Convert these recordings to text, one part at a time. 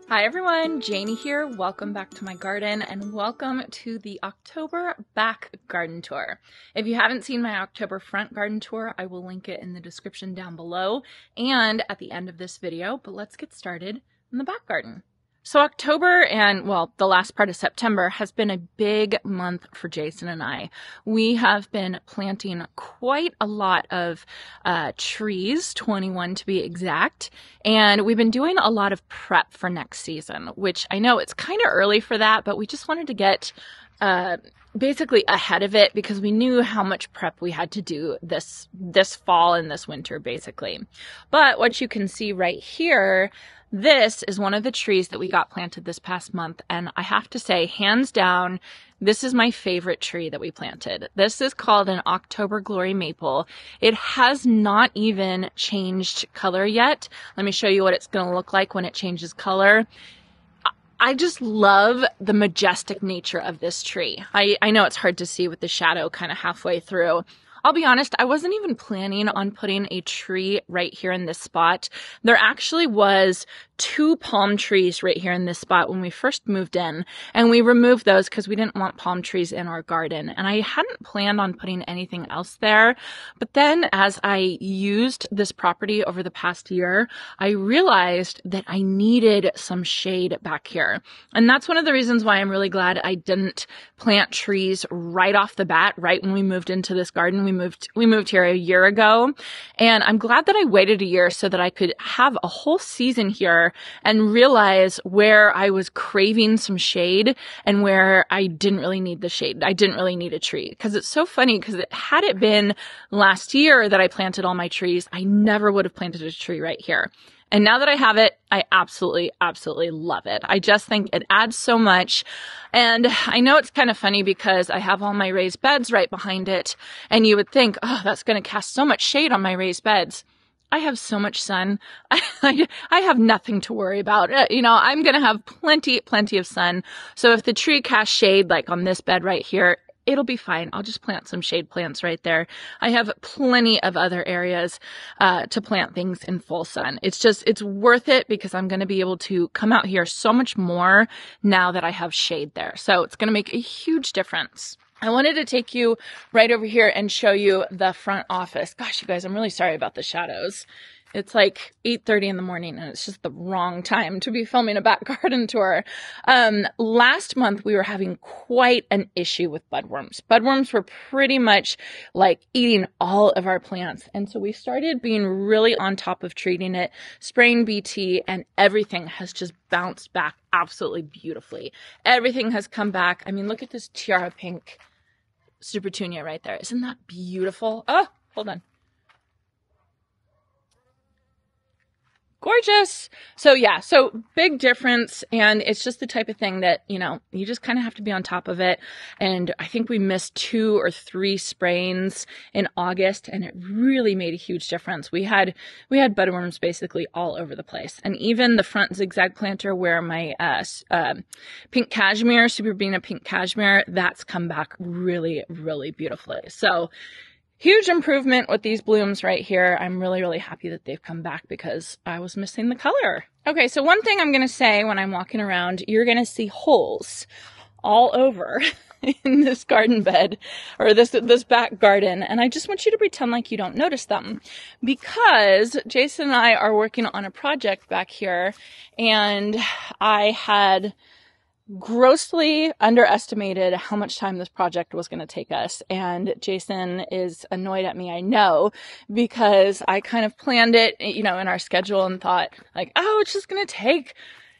Hi everyone, Janie here. Welcome back to my garden and welcome to the October back garden tour. If you haven't seen my October front garden tour, I will link it in the description down below and at the end of this video, but let's get started in the back garden. So October and, well, the last part of September has been a big month for Jason and I. We have been planting quite a lot of trees, 21 to be exact, and we've been doing a lot of prep for next season, which I know it's kind of early for that, but we just wanted to get basically ahead of it because we knew how much prep we had to do this fall and this winter, basically. But what you can see right here, this is one of the trees that we got planted this past month, and I have to say, hands down, this is my favorite tree that we planted. This is called an October Glory Maple. It has not even changed color yet. Let me show you what it's going to look like when it changes color. I just love the majestic nature of this tree. I know it's hard to see with the shadow kind of halfway through. I'll be honest, I wasn't even planning on putting a tree right here in this spot. There actually was 2 palm trees right here in this spot when we first moved in, and we removed those because we didn't want palm trees in our garden. And I hadn't planned on putting anything else there. But then as I used this property over the past year, I realized that I needed some shade back here. And that's one of the reasons why I'm really glad I didn't plant trees right off the bat, right when we moved into this garden. We moved here a year ago, and I'm glad that I waited a year so that I could have a whole season here and realize where I was craving some shade and where I didn't really need the shade. I didn't really need a tree, because it's so funny, because had it been last year that I planted all my trees, I never would have planted a tree right here. And now that I have it, I absolutely, absolutely love it. I just think it adds so much. And I know it's kind of funny because I have all my raised beds right behind it. And you would think, oh, that's going to cast so much shade on my raised beds. I have so much sun. I have nothing to worry about. You know, I'm going to have plenty of sun. So if the tree casts shade, like on this bed right here, it'll be fine. I'll just plant some shade plants right there. I have plenty of other areas to plant things in full sun. It's worth it because I'm going to be able to come out here so much more now that I have shade there. So it's going to make a huge difference. I wanted to take you right over here and show you the front office. Gosh, you guys, I'm really sorry about the shadows. It's like 8:30 in the morning and it's just the wrong time to be filming a back garden tour. Last month we were having quite an issue with budworms. Budworms were pretty much like eating all of our plants. And so we started being really on top of treating it, spraying BT, and everything has just bounced back absolutely beautifully. Everything has come back. I mean, look at this tiara pink Supertunia right there. Isn't that beautiful? Oh, hold on. Gorgeous. So yeah, so big difference, and it's just the type of thing that, you know, you just kind of have to be on top of it. And I think we missed 2 or 3 sprayings in August, and it really made a huge difference. We had budworms basically all over the place, and even the front zigzag planter where my pink cashmere, Superbina pink cashmere, that's come back really, really beautifully. So huge improvement with these blooms right here. I'm really, really happy that they've come back because I was missing the color. Okay, so one thing I'm going to say when I'm walking around, you're going to see holes all over in this garden bed or this back garden. And I just want you to pretend like you don't notice them, because Jason and I are working on a project back here, and I had grossly underestimated how much time this project was going to take us. And Jason is annoyed at me, I know, because I kind of planned it, you know, in our schedule and thought like, oh, it's just going to take,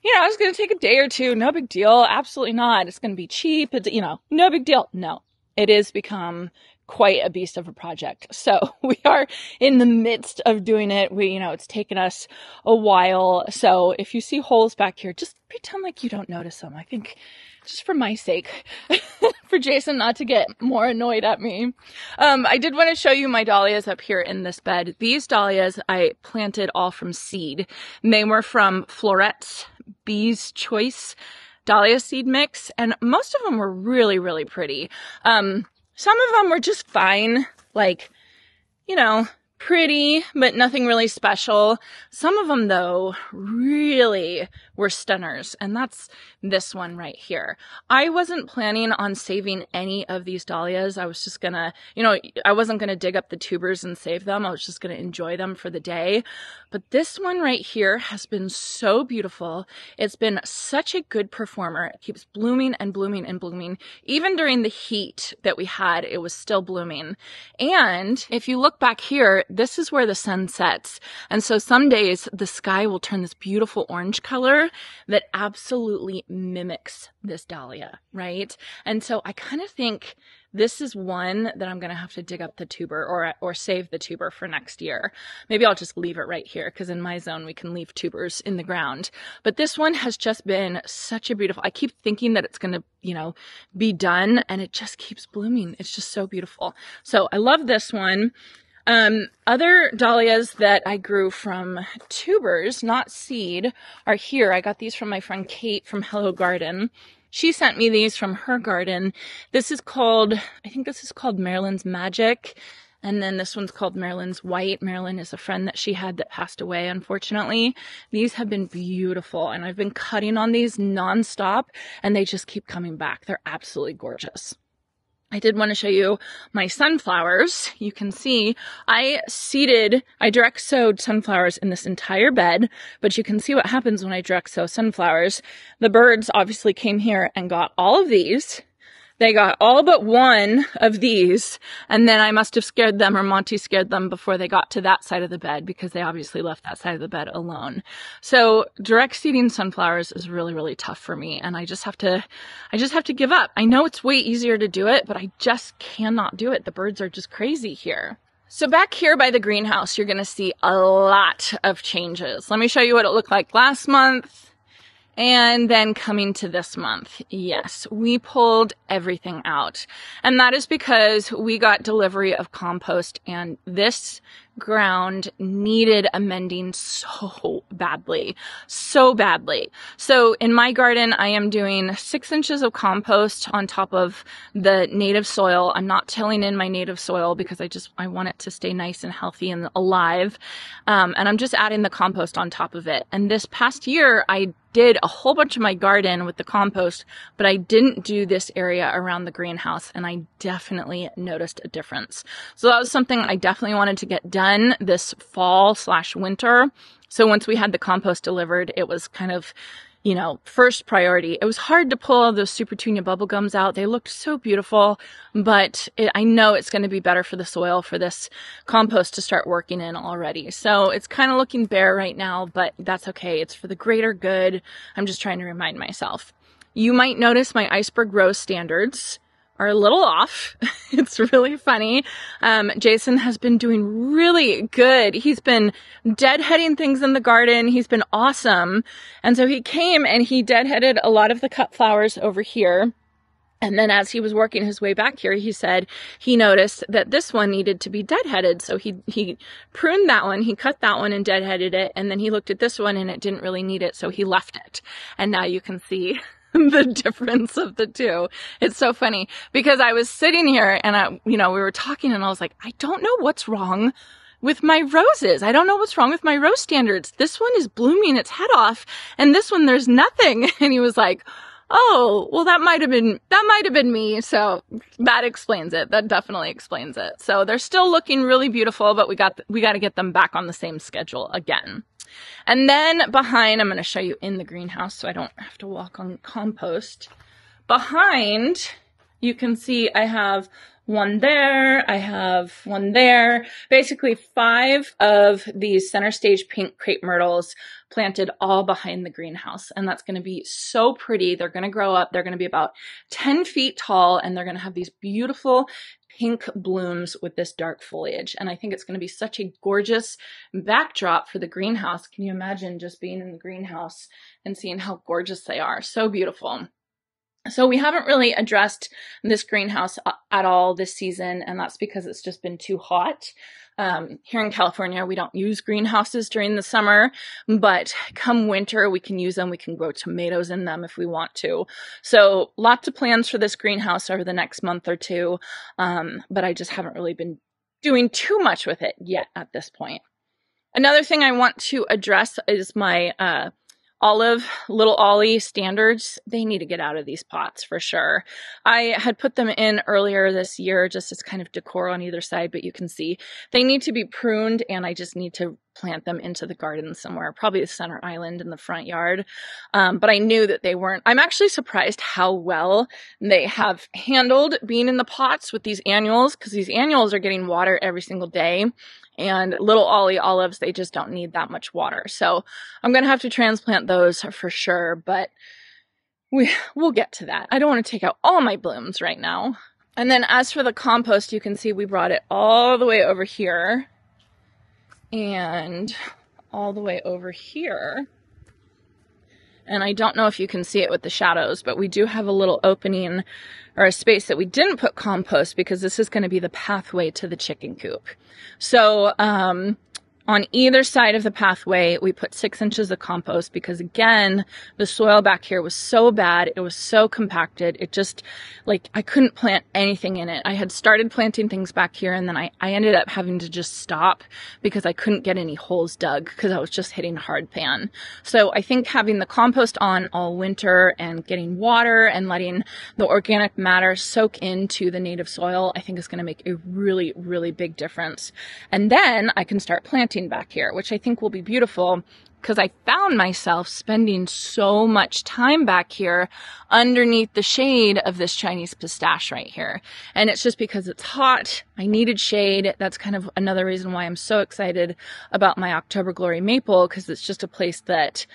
you know, it's going to take a day or 2. No big deal. Absolutely not. It's going to be cheap. It's, you know, no big deal. No, it has become quite a beast of a project. So we are in the midst of doing it. You know, it's taken us a while. So if you see holes back here, just pretend like you don't notice them. I think just for my sake, for Jason not to get more annoyed at me. I did want to show you my dahlias up here in this bed. These dahlias I planted all from seed. They were from Florette's Bee's Choice dahlia seed mix, and most of them were really, really pretty. Some of them were just fine, like, you know, pretty, but nothing really special. Some of them, though, really were stunners, and that's this one right here. I wasn't planning on saving any of these dahlias. I was just gonna, I wasn't gonna dig up the tubers and save them. I was just gonna enjoy them for the day. But this one right here has been so beautiful. It's been such a good performer. It keeps blooming and blooming and blooming. Even during the heat that we had, it was still blooming. And if you look back here, this is where the sun sets. And so some days the sky will turn this beautiful orange color that absolutely mimics this dahlia, right? And so I kind of think this is one that I'm going to have to dig up the tuber or save the tuber for next year. Maybe I'll just leave it right here because in my zone we can leave tubers in the ground. But this one has just been such a beautiful, I keep thinking that it's going to, be done, and it just keeps blooming. It's just so beautiful. So I love this one. Other dahlias that I grew from tubers, not seed, are here. I got these from my friend Kate from Hello Garden. She sent me these from her garden. This is called, I think this is called Maryland's Magic. And then this one's called Maryland's White. Marilyn is a friend that she had that passed away, unfortunately. These have been beautiful, and I've been cutting on these nonstop, and they just keep coming back. They're absolutely gorgeous. I did want to show you my sunflowers. You can see I direct sowed sunflowers in this entire bed, but you can see what happens when I direct sow sunflowers. The birds obviously came here and got all of these. They got all but one of these, and then I must have scared them, or Monty scared them before they got to that side of the bed, because they obviously left that side of the bed alone. So direct seeding sunflowers is really, really tough for me, and I just have to give up. I know it's way easier to do it, but I just cannot do it. The birds are just crazy here. So back here by the greenhouse, you're going to see a lot of changes. Let me show you what it looked like last month. And then coming to this month, yes, we pulled everything out. And that is because we got delivery of compost, and this ground needed amending so badly. So in my garden, I am doing 6 inches of compost on top of the native soil. I'm not tilling in my native soil because I want it to stay nice and healthy and alive. And I'm just adding the compost on top of it. And this past year, I did a whole bunch of my garden with the compost, but I didn't do this area around the greenhouse, and I definitely noticed a difference. So that was something I definitely wanted to get done this fall/winter. So once we had the compost delivered, it was kind of, first priority. It was hard to pull those Super Tunia bubblegums out. They looked so beautiful, but I know it's going to be better for the soil for this compost to start working in already. So it's kind of looking bare right now, but that's okay. It's for the greater good. I'm just trying to remind myself. You might notice my iceberg rose standards are a little off. It's really funny. Jason has been doing really good. He's been deadheading things in the garden. He's been awesome. And so he came and he deadheaded a lot of the cut flowers over here. And then as he was working his way back here, he said he noticed that this one needed to be deadheaded. So he pruned that one, he cut that one and deadheaded it. And then he looked at this one and it didn't really need it. So he left it. And now you can see the difference of the two. It's so funny because I was sitting here and we were talking and I was like, I don't know what's wrong with my roses. I don't know what's wrong with my rose standards. This one is blooming its head off and this one there's nothing. And he was like, oh, well that might have been me. So that explains it. That definitely explains it. So they're still looking really beautiful, but we got to get them back on the same schedule again. And then behind, I'm going to show you in the greenhouse so I don't have to walk on compost. Behind, you can see I have one there, I have one there. Basically 5 of these center stage pink crepe myrtles planted all behind the greenhouse. And that's going to be so pretty. They're going to grow up. They're going to be about 10 feet tall, and they're going to have these beautiful pink blooms with this dark foliage. And I think it's going to be such a gorgeous backdrop for the greenhouse. Can you imagine just being in the greenhouse and seeing how gorgeous they are? So beautiful. So we haven't really addressed this greenhouse at all this season, and that's because it's just been too hot. Here in California, we don't use greenhouses during the summer, but come winter, we can use them. We can grow tomatoes in them if we want to. So lots of plans for this greenhouse over the next month or two, but I just haven't really been doing too much with it yet at this point. Another thing I want to address is my Little Ollie standards. They need to get out of these pots for sure. I had put them in earlier this year just as kind of decor on either side, but you can see they need to be pruned, and I just need to plant them into the garden somewhere, probably the center island in the front yard. But I knew that they weren't. I'm actually surprised how well they have handled being in the pots with these annuals, because these annuals are getting water every single day. And Little Ollie olives, they just don't need that much water. So I'm going to have to transplant those for sure, but we'll get to that. I don't want to take out all my blooms right now. And then as for the compost, you can see we brought it all the way over here and all the way over here. And I don't know if you can see it with the shadows, but we do have a little opening or a space that we didn't put compost because this is going to be the pathway to the chicken coop. So, on either side of the pathway, we put 6 inches of compost because, again, the soil back here was so bad. It was so compacted. It just, like, I couldn't plant anything in it. I had started planting things back here, and then I ended up having to just stop because I couldn't get any holes dug because I was just hitting hard pan. So I think having the compost on all winter and getting water and letting the organic matter soak into the native soil, I think is going to make a really, really big difference. And then I can start planting back here, which I think will be beautiful because I found myself spending so much time back here underneath the shade of this Chinese pistache right here. And it's just because it's hot. I needed shade. That's kind of another reason why I'm so excited about my October Glory maple, because it's just a place that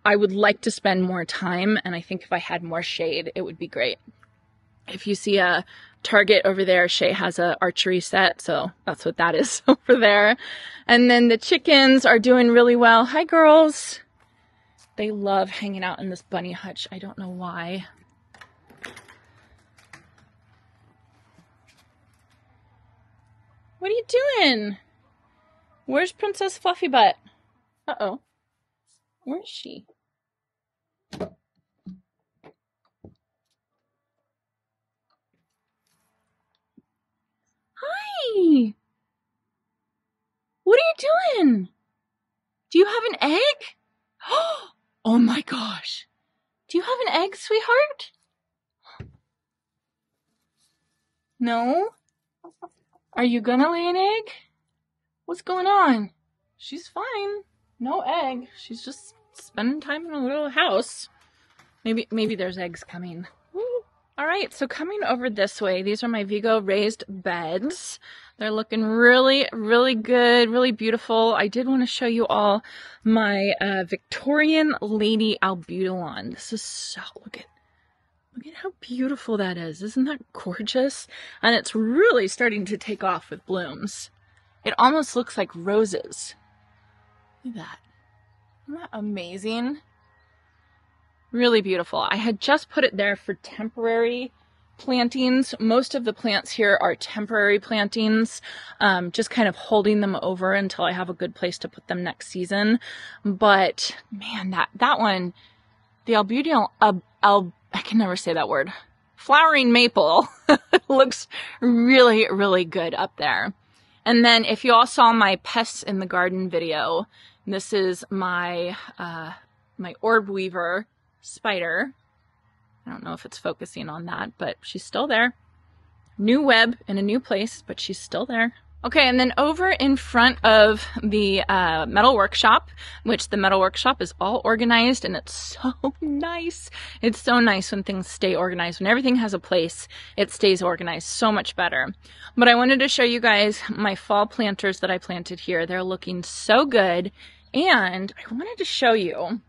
I would like to spend more time. And I think if I had more shade, it would be great. If you see a Target over there, Shay has a archery set, so that's what that is over there. And then the chickens are doing really well. Hi, girls. They love hanging out in this bunny hutch. I don't know why. What are you doing? Where's Princess Fluffy Butt? Uh-oh. Where is she? Hi! What are you doing? Do you have an egg? Oh my gosh. Do you have an egg, sweetheart? No? Are you gonna lay an egg? What's going on? She's fine. No egg. She's just spending time in a little house. Maybe there's eggs coming. All right, so coming over this way, these are my Vigo raised beds. They're looking really, really good, really beautiful. I did want to show you all my Victorian Lady Albutilon. This is so, look at how beautiful that is. Isn't that gorgeous? And it's really starting to take off with blooms. It almost looks like roses. Look at that. Isn't that amazing? Really beautiful. I had just put it there for temporary plantings. Most of the plants here are temporary plantings, just kind of holding them over until I have a good place to put them next season. But man, that one, the Albutilon, I can never say that word. Flowering maple looks really, really good up there. And then if you all saw my pests in the garden video, this is my my orb weaver spider. I don't know if it's focusing on that, but she's still there. New web in a new place, but she's still there. Okay, and then over in front of the metal workshop, which the metal workshop is all organized, and it's so nice. It's so nice when things stay organized. When everything has a place, it stays organized so much better. But I wanted to show you guys my fall planters that I planted here. They're looking so good, and I wanted to show you.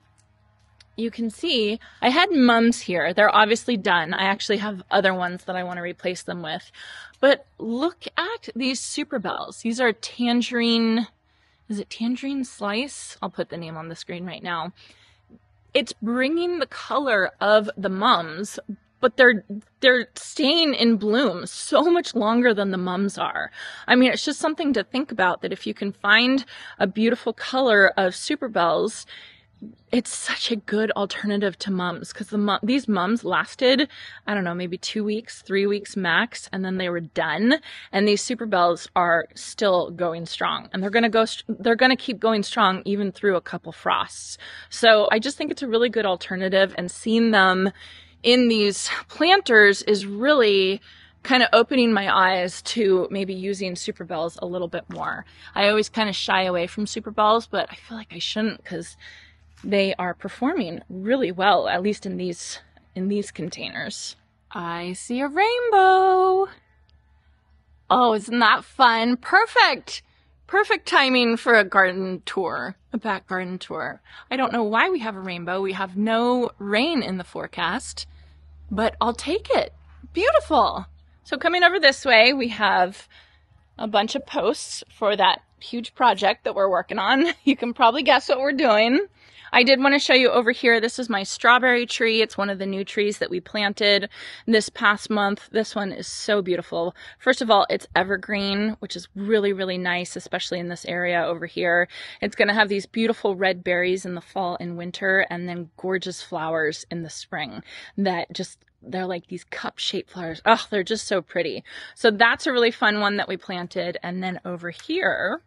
You can see I had mums here. They're obviously done. I actually have other ones that I want to replace them with. But look at these super bells. These are tangerine, is it tangerine slice? I'll put the name on the screen right now. It's bringing the color of the mums, but they're staying in bloom so much longer than the mums are. I mean, it's just something to think about, that if you can find a beautiful color of super bells, it's such a good alternative to mums, because these mums lasted, I don't know, maybe 2 weeks, 3 weeks max, and then they were done. And these Super Bells are still going strong, and they're gonna keep going strong even through a couple frosts. So I just think it's a really good alternative, and seeing them in these planters is really kind of opening my eyes to maybe using Super Bells a little bit more. I always kind of shy away from Super Bells, but I feel like I shouldn't, because they are performing really well, at least in these containers. I see a rainbow. Oh, isn't that fun? Perfect. Perfect timing for a garden tour, a back garden tour. I don't know why we have a rainbow. We have no rain in the forecast, but I'll take it. Beautiful. So coming over this way, we have a bunch of posts for that huge project that we're working on. You can probably guess what we're doing. I did want to show you over here, this is my strawberry tree. It's one of the new trees that we planted this past month. This one is so beautiful. First of all, it's evergreen, which is really, really nice, especially in this area over here. It's going to have these beautiful red berries in the fall and winter, and then gorgeous flowers in the spring that they're like these cup-shaped flowers. Oh, they're just so pretty. So that's a really fun one that we planted. And then over here,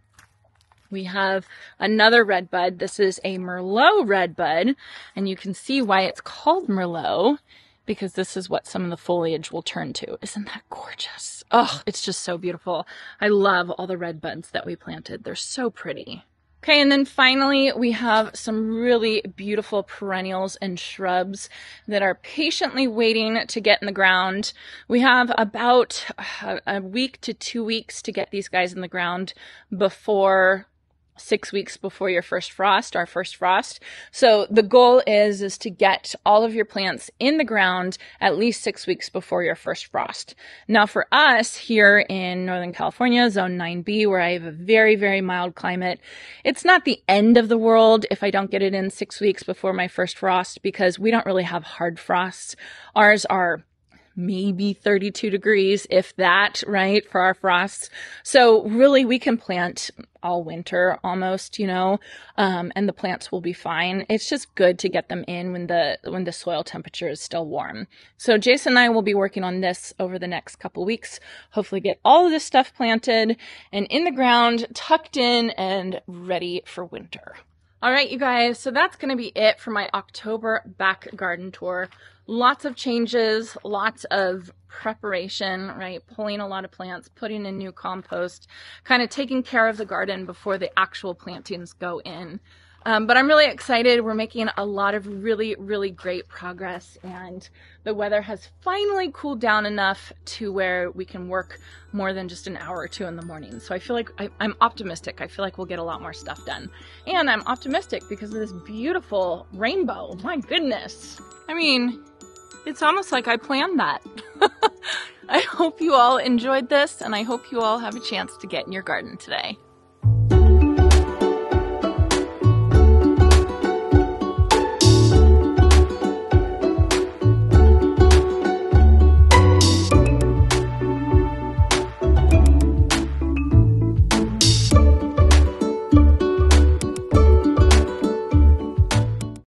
we have another red bud. This is a Merlot red bud, and you can see why it's called Merlot, because this is what some of the foliage will turn to. Isn't that gorgeous? Oh, it's just so beautiful. I love all the red buds that we planted. They're so pretty. Okay, and then finally, we have some really beautiful perennials and shrubs that are patiently waiting to get in the ground. We have about a week to 2 weeks to get these guys in the ground before 6 weeks before your first frost, our first frost. So the goal is to get all of your plants in the ground at least 6 weeks before your first frost. Now for us here in Northern California, zone 9B, where I have a very, very mild climate, it's not the end of the world if I don't get it in 6 weeks before my first frost, because we don't really have hard frosts. Ours are maybe 32 degrees, if that, right, for our frosts. So really we can plant all winter almost, and the plants will be fine. It's just good to get them in when the soil temperature is still warm. So Jason and I will be working on this over the next couple weeks. Hopefully get all of this stuff planted and in the ground, tucked in and ready for winter. All right, you guys, so that's going to be it for my October back garden tour. Lots of changes, lots of preparation, right? Pulling a lot of plants, putting in new compost, kind of taking care of the garden before the actual plantings go in. But I'm really excited. We're making a lot of really, really great progress, and the weather has finally cooled down enough to where we can work more than just an hour or two in the morning. So I feel like I'm optimistic. I feel like we'll get a lot more stuff done. And I'm optimistic because of this beautiful rainbow. My goodness. I mean, it's almost like I planned that. I hope you all enjoyed this, and I hope you all have a chance to get in your garden today.